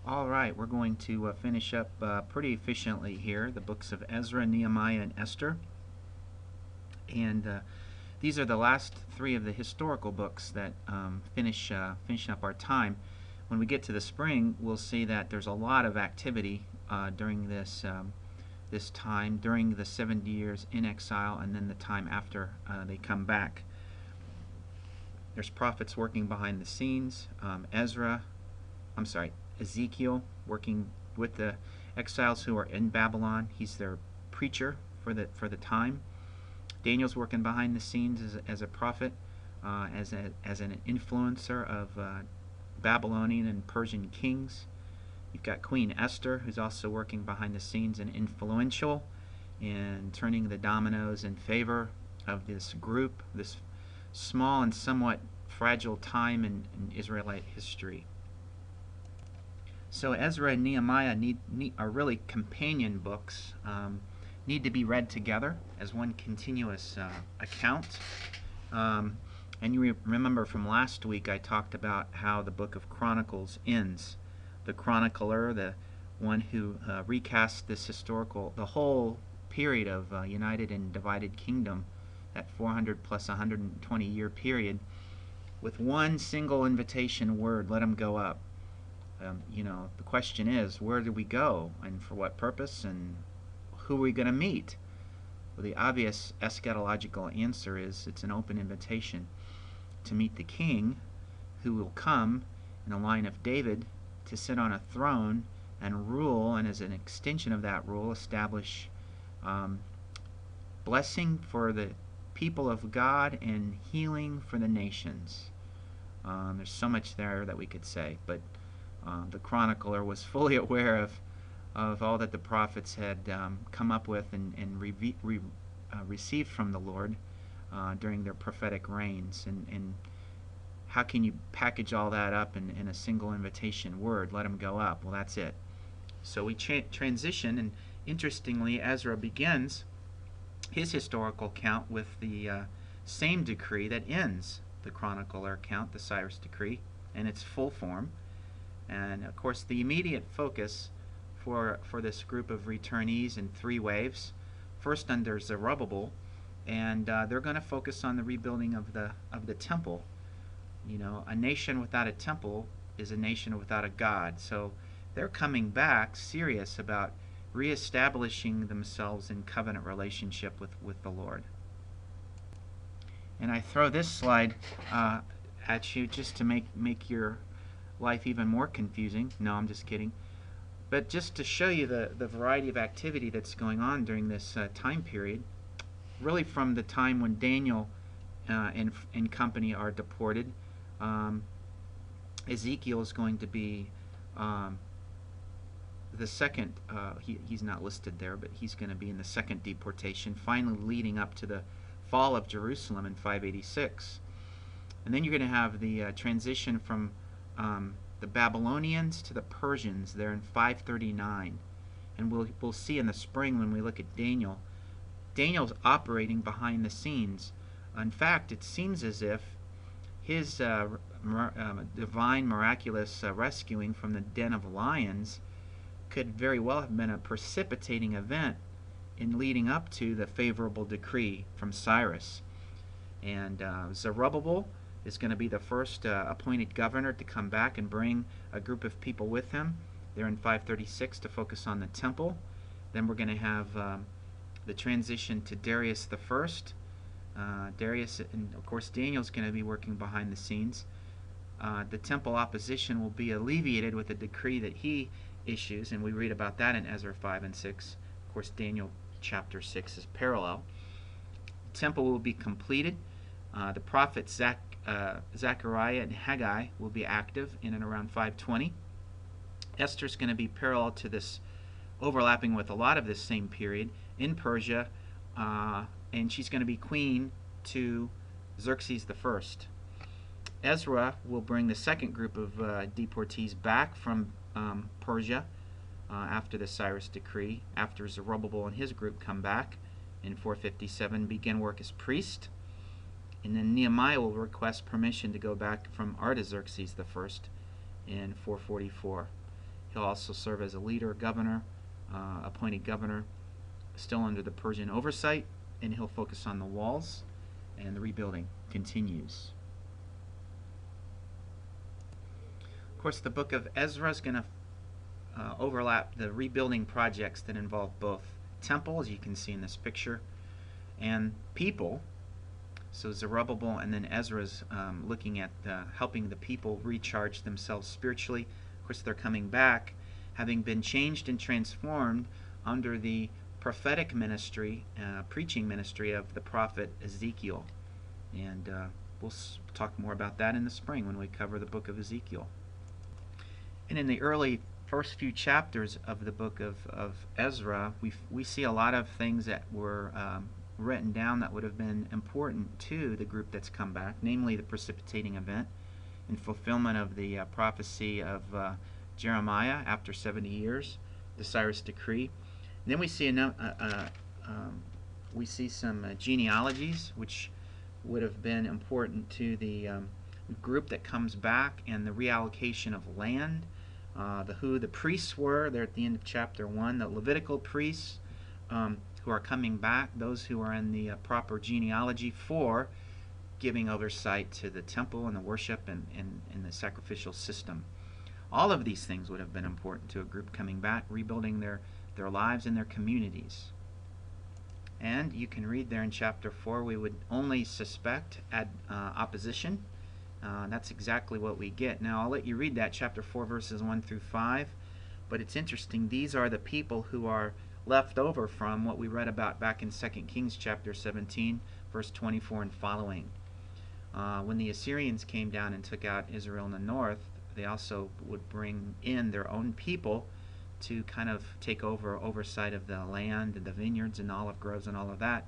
All right, we're going to finish up pretty efficiently here the books of Ezra, Nehemiah, and Esther. And these are the last three of the historical books that finish up our time. When we get to the spring, we'll see that there's a lot of activity during this time, during the 70 years in exile, and then the time after they come back. There's prophets working behind the scenes. Ezekiel working with the exiles who are in Babylon. He's their preacher for the time. Daniel's working behind the scenes as a prophet, as an influencer of Babylonian and Persian kings. You've got Queen Esther, who's also working behind the scenes and influential in turning the dominoes in favor of this group, this small and somewhat fragile time in Israelite history. So Ezra and Nehemiah are really companion books, need to be read together as one continuous account. And you remember from last week I talked about how the book of Chronicles ends. The chronicler, the one who recasts the whole period of united and divided kingdom, that 400 plus 120 year period, with one single invitation word: let them go up. The question is, where do we go, and for what purpose, and who are we going to meet? Well, the obvious eschatological answer is it's an open invitation to meet the king who will come in the line of David to sit on a throne and rule, and as an extension of that rule, establish blessing for the people of God and healing for the nations. There's so much there that we could say, but the chronicler was fully aware of all that the prophets had come up with and received from the Lord during their prophetic reigns. And how can you package all that up in a single invitation word: let them go up? Well, that's it. So we transition, and interestingly, Ezra begins his historical account with the same decree that ends the chronicler account, the Cyrus decree, in its full form. And of course, the immediate focus for this group of returnees in three waves. First, under Zerubbabel, and they're going to focus on the rebuilding of the temple. A nation without a temple is a nation without a God. So they're coming back serious about reestablishing themselves in covenant relationship with the Lord. And I throw this slide at you just to make your life even more confusing. No, I'm just kidding. But just to show you the variety of activity that's going on during this time period, really from the time when Daniel and company are deported. Ezekiel is going to be the second, he's not listed there, but he's going to be in the second deportation, finally leading up to the fall of Jerusalem in 586. And then you're going to have the transition from the Babylonians to the Persians there in 539. And we'll see in the spring when we look at Daniel's operating behind the scenes. In fact, it seems as if his divine miraculous rescuing from the den of lions could very well have been a precipitating event in leading up to the favorable decree from Cyrus. And Zerubbabel is going to be the first appointed governor to come back and bring a group of people with him. They're in 536 to focus on the temple. Then we're going to have the transition to Darius the First. Darius, and of course Daniel's going to be working behind the scenes. The temple opposition will be alleviated with a decree that he issues, and we read about that in Ezra 5 and 6. Of course, Daniel chapter 6 is parallel. The temple will be completed. The prophets Zechariah and Haggai will be active in and around 520. Esther's going to be parallel to this, overlapping with a lot of this same period in Persia, and she's going to be queen to Xerxes the First. Ezra will bring the second group of deportees back from Persia after the Cyrus decree, after Zerubbabel and his group come back in 457, begin work as priest. And then Nehemiah will request permission to go back from Artaxerxes the First in 444. He'll also serve as a leader, governor, appointed governor, still under the Persian oversight, and he'll focus on the walls, and the rebuilding continues. Of course, the book of Ezra is going to overlap the rebuilding projects that involve both temple, as you can see in this picture, and people. So Zerubbabel and then Ezra's looking at helping the people recharge themselves spiritually. Of course, they're coming back, having been changed and transformed under the prophetic ministry, preaching ministry of the prophet Ezekiel. And we'll talk more about that in the spring when we cover the book of Ezekiel. And in the early first few chapters of the book of Ezra, we see a lot of things that were written down that would have been important to the group that's come back, namely the precipitating event in fulfillment of the prophecy of Jeremiah after 70 years, the Cyrus decree. And then we see some genealogies which would have been important to the group that comes back, and the reallocation of land, who the priests were. They're at the end of chapter 1, the Levitical priests who are coming back, those who are in the proper genealogy for giving oversight to the temple and the worship and the sacrificial system. All of these things would have been important to a group coming back, rebuilding their lives and their communities. And you can read there in chapter 4, we would only suspect opposition. That's exactly what we get. Now, I'll let you read that, chapter 4, verses 1 through 5. But it's interesting. These are the people who are left over from what we read about back in 2 Kings chapter 17, verse 24 and following. When the Assyrians came down and took out Israel in the north, they also would bring in their own people to kind of take over oversight of the land and the vineyards and olive groves and all of that.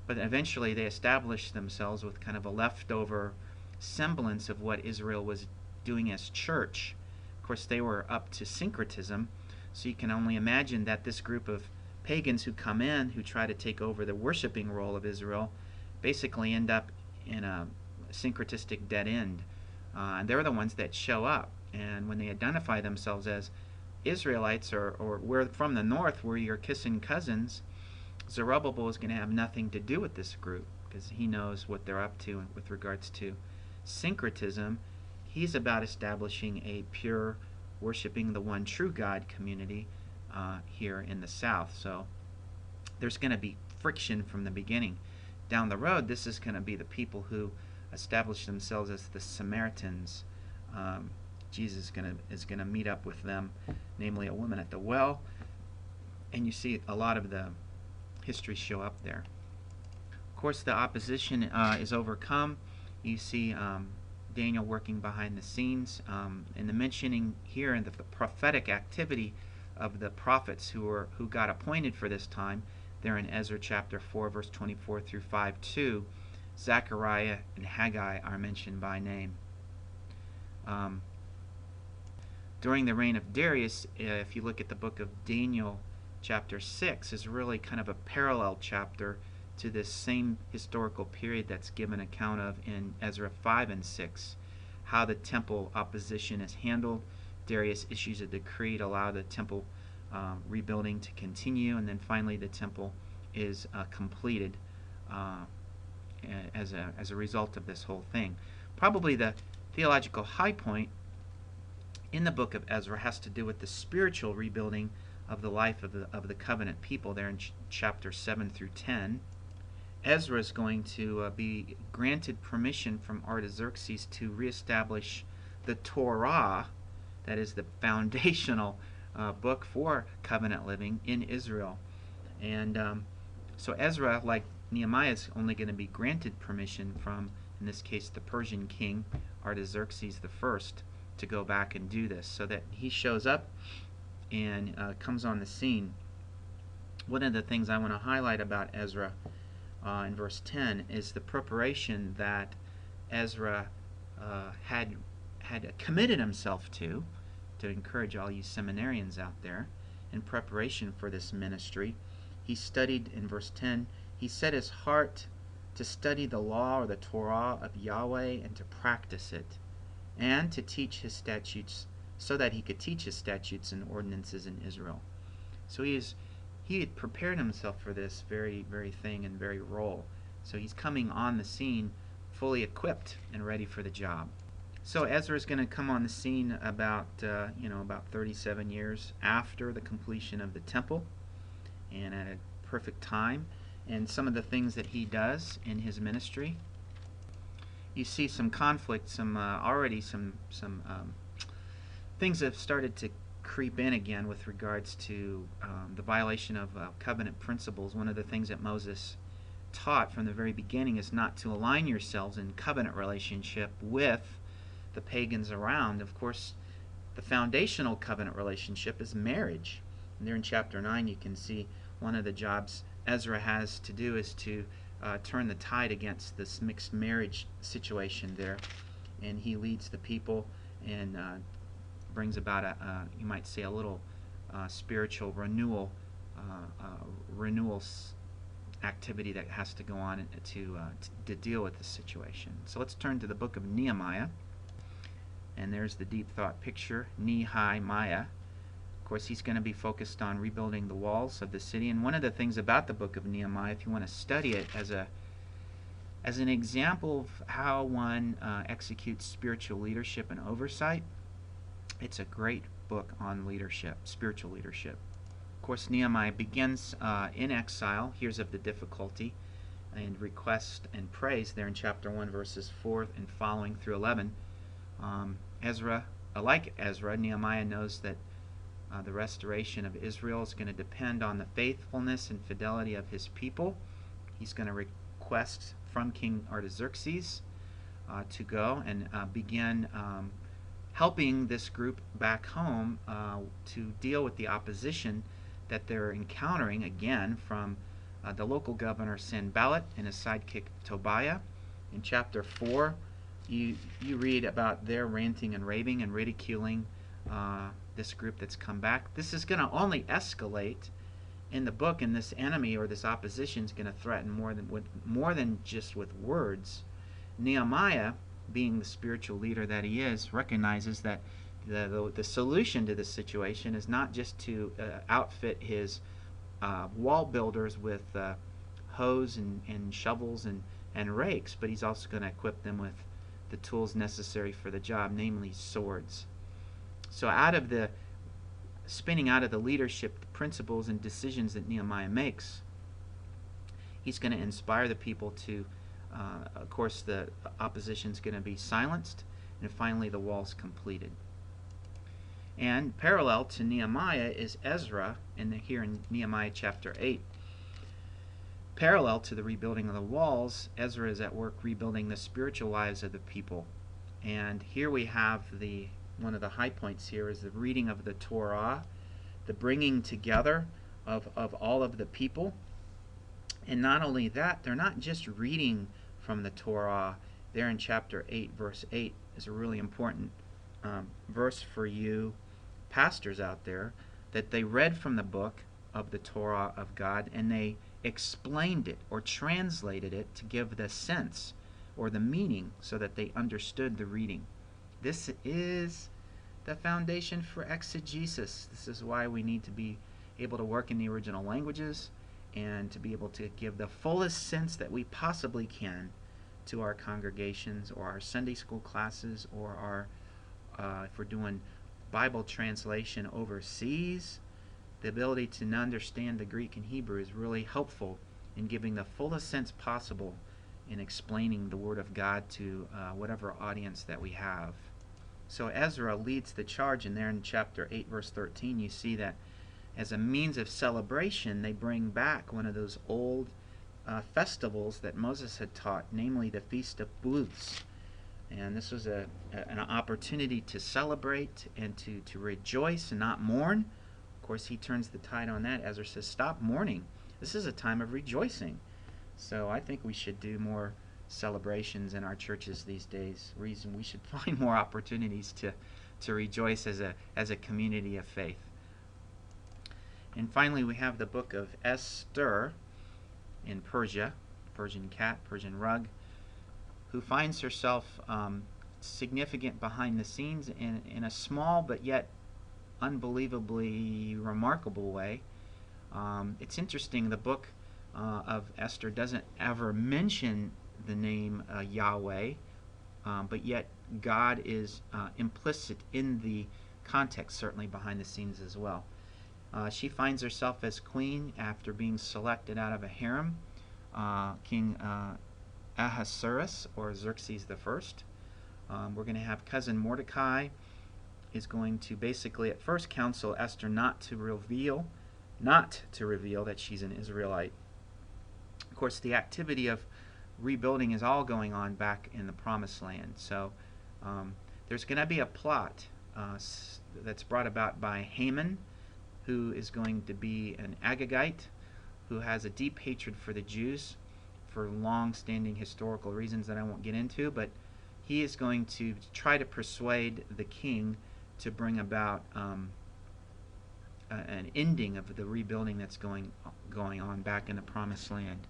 But eventually they established themselves with kind of a leftover semblance of what Israel was doing as church. Of course, they were up to syncretism, so you can only imagine that this group of pagans who come in, who try to take over the worshiping role of Israel, basically end up in a syncretistic dead end. And they're the ones that show up. And when they identify themselves as Israelites, or we're from the north, we're your kissing cousins, Zerubbabel is going to have nothing to do with this group, because he knows what they're up to with regards to syncretism. He's about establishing a pure, worshiping the one true God community here in the south. So there's going to be friction from the beginning. Down the road, this is going to be the people who establish themselves as the Samaritans. Jesus is going to meet up with them, namely a woman at the well, and you see a lot of the history show up there. Of course, the opposition is overcome. You see Daniel working behind the scenes, and the mentioning here in the prophetic activity of the prophets who got appointed for this time. There in Ezra chapter 4, verse 24 through 5:2, Zechariah and Haggai are mentioned by name. During the reign of Darius, if you look at the book of Daniel chapter 6, is really kind of a parallel chapter to this same historical period that's given account of in Ezra 5 and 6, how the temple opposition is handled. Darius issues a decree to allow the temple rebuilding to continue, and then finally the temple is completed as a result of this whole thing. Probably the theological high point in the book of Ezra has to do with the spiritual rebuilding of the life of the covenant people there in chapter 7 through 10. Ezra is going to be granted permission from Artaxerxes to reestablish the Torah, that is the foundational book for covenant living in Israel. And so Ezra, like Nehemiah, is only going to be granted permission from, in this case, the Persian king, Artaxerxes I, to go back and do this, so that he shows up and comes on the scene. One of the things I want to highlight about Ezra in verse 10 is the preparation that Ezra had committed himself to encourage all you seminarians out there in preparation for this ministry. He studied, in verse 10, he set his heart to study the law or the Torah of Yahweh and to practice it, and to teach his statutes, so that he could teach his statutes and ordinances in Israel. So he had prepared himself for this very, very thing and very role. So he's coming on the scene fully equipped and ready for the job. So Ezra is going to come on the scene about 37 years after the completion of the temple, and at a perfect time. And some of the things that he does in his ministry, you see some conflict, some things have started to creep in again with regards to the violation of covenant principles. One of the things that Moses taught from the very beginning is not to align yourselves in covenant relationship with the pagans around. Of course, the foundational covenant relationship is marriage. And there in chapter 9 you can see one of the jobs Ezra has to do is to turn the tide against this mixed marriage situation there. And he leads the people and brings about you might say, a little spiritual renewal activity that has to go on to deal with this situation. So let's turn to the book of Nehemiah. And there's the deep thought picture, Nehemiah. Of course, he's going to be focused on rebuilding the walls of the city. And one of the things about the book of Nehemiah, if you want to study it as an example of how one executes spiritual leadership and oversight, it's a great book on leadership, spiritual leadership. Of course, Nehemiah begins in exile, hears of the difficulty, and request and praise there in chapter 1, verses 4 and following through 11. Like Ezra, Nehemiah knows that the restoration of Israel is going to depend on the faithfulness and fidelity of his people. He's going to request from King Artaxerxes to go and begin helping this group back home to deal with the opposition that they're encountering again from the local governor Sanballat and his sidekick Tobiah. In chapter 4, you read about their ranting and raving and ridiculing this group that's come back. This is going to only escalate in the book, and this enemy or this opposition is going to threaten more than just with words. Nehemiah, being the spiritual leader that he is, recognizes that the solution to this situation is not just to outfit his wall builders with hoes and shovels and rakes, but he's also going to equip them with the tools necessary for the job, namely swords. So spinning out of the leadership principles and decisions that Nehemiah makes, he's going to inspire the people to, of course, the opposition is going to be silenced, and finally the wall's completed. And parallel to Nehemiah is Ezra, here in Nehemiah chapter 8. Parallel to the rebuilding of the walls, Ezra is at work rebuilding the spiritual lives of the people. And here we have one of the high points here is the reading of the Torah, the bringing together of all of the people. And not only that, they're not just reading from the Torah. There in chapter 8, verse 8 is a really important verse for you pastors out there, that they read from the book of the Torah of God and they explained it or translated it to give the sense or the meaning so that they understood the reading. This is the foundation for exegesis. This is why we need to be able to work in the original languages and to be able to give the fullest sense that we possibly can to our congregations or our Sunday school classes or our if we're doing Bible translation overseas. The ability to understand the Greek and Hebrew is really helpful in giving the fullest sense possible in explaining the Word of God to whatever audience that we have. So Ezra leads the charge, and there in chapter 8, verse 13, you see that as a means of celebration, they bring back one of those old festivals that Moses had taught, namely the Feast of Booths. And this was an opportunity to celebrate and to rejoice and not mourn. Of course, he turns the tide on that. Ezra says, stop mourning. This is a time of rejoicing. So I think we should do more celebrations in our churches these days. We should find more opportunities to rejoice as a community of faith. And finally, we have the book of Esther in Persia, Persian cat, Persian rug, who finds herself significant behind the scenes in a small but yet unbelievably remarkable way. It's interesting, the book of Esther doesn't ever mention the name Yahweh, but yet God is implicit in the context, certainly behind the scenes as well. She finds herself as queen after being selected out of a harem. King Ahasuerus, or Xerxes the First. We're going to have cousin Mordecai is going to basically at first counsel Esther not to reveal that she's an Israelite. Of course, the activity of rebuilding is all going on back in the Promised Land. So there's going to be a plot that's brought about by Haman, who is going to be an Agagite, who has a deep hatred for the Jews for long-standing historical reasons that I won't get into, but he is going to try to persuade the king to bring about an ending of the rebuilding that's going on back in the Promised Land.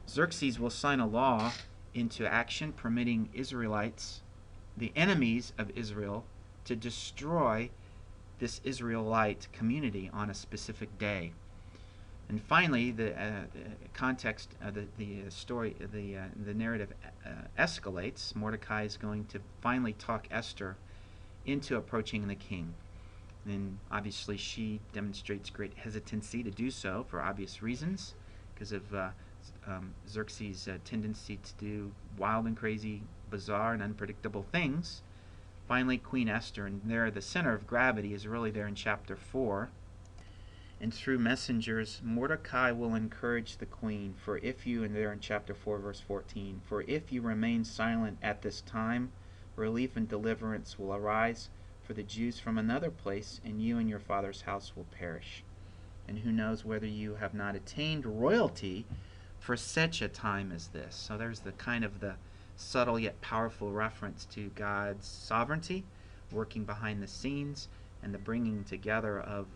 Xerxes will sign a law into action permitting Israelites, the enemies of Israel, to destroy this Israelite community on a specific day. And finally, the context of the story, the narrative escalates. Mordecai is going to finally talk Esther into approaching the king. And obviously she demonstrates great hesitancy to do so for obvious reasons, because of Xerxes' tendency to do wild and crazy, bizarre and unpredictable things. Finally, Queen Esther, and there the center of gravity is really there in chapter 4. And through messengers, Mordecai will encourage the queen, for if you, and there in chapter 4, verse 14, for if you remain silent at this time, relief and deliverance will arise for the Jews from another place, and you and your father's house will perish. And who knows whether you have not attained royalty for such a time as this. So there's the kind of the subtle yet powerful reference to God's sovereignty working behind the scenes, and the bringing together of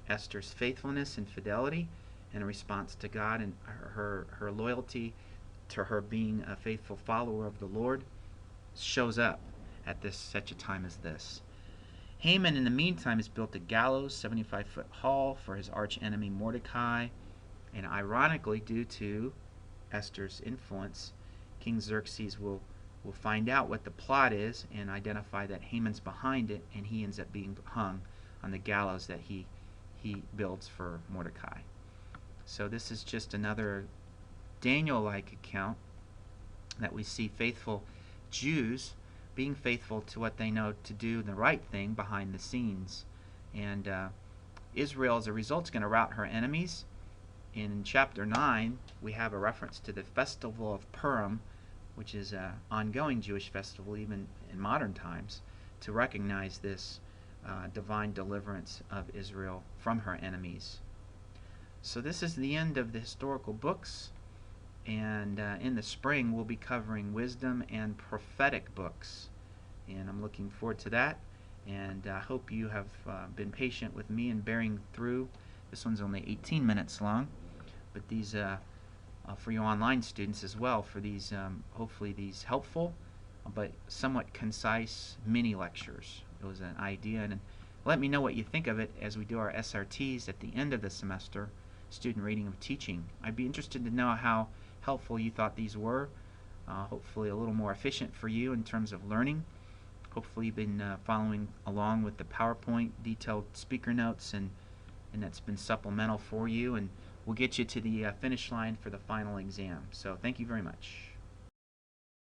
Esther's faithfulness and fidelity in response to God, and her loyalty to her being a faithful follower of the Lord shows up at such a time as this. Haman, in the meantime, has built a gallows 75-foot tall for his archenemy Mordecai, and ironically, due to Esther's influence, King Xerxes will find out what the plot is and identify that Haman's behind it, and he ends up being hung on the gallows that he builds for Mordecai. So this is just another Daniel-like account that we see faithful Jews being faithful to what they know to do, the right thing behind the scenes. And Israel, as a result, is going to rout her enemies. In chapter 9, we have a reference to the festival of Purim, which is an ongoing Jewish festival even in modern times, to recognize this divine deliverance of Israel from her enemies. So this is the end of the historical books, and in the spring we'll be covering wisdom and prophetic books, and I'm looking forward to that, and I hope you have been patient with me in bearing through. This one's only 18 minutes long, but these for you online students as well, for these hopefully these helpful but somewhat concise mini lectures. It was an idea, and let me know what you think of it as we do our SRTs at the end of the semester, student reading of teaching. I'd be interested to know how helpful you thought these were. Hopefully a little more efficient for you in terms of learning. Hopefully you've been following along with the PowerPoint detailed speaker notes, and that's been supplemental for you, and we'll get you to the finish line for the final exam. So thank you very much.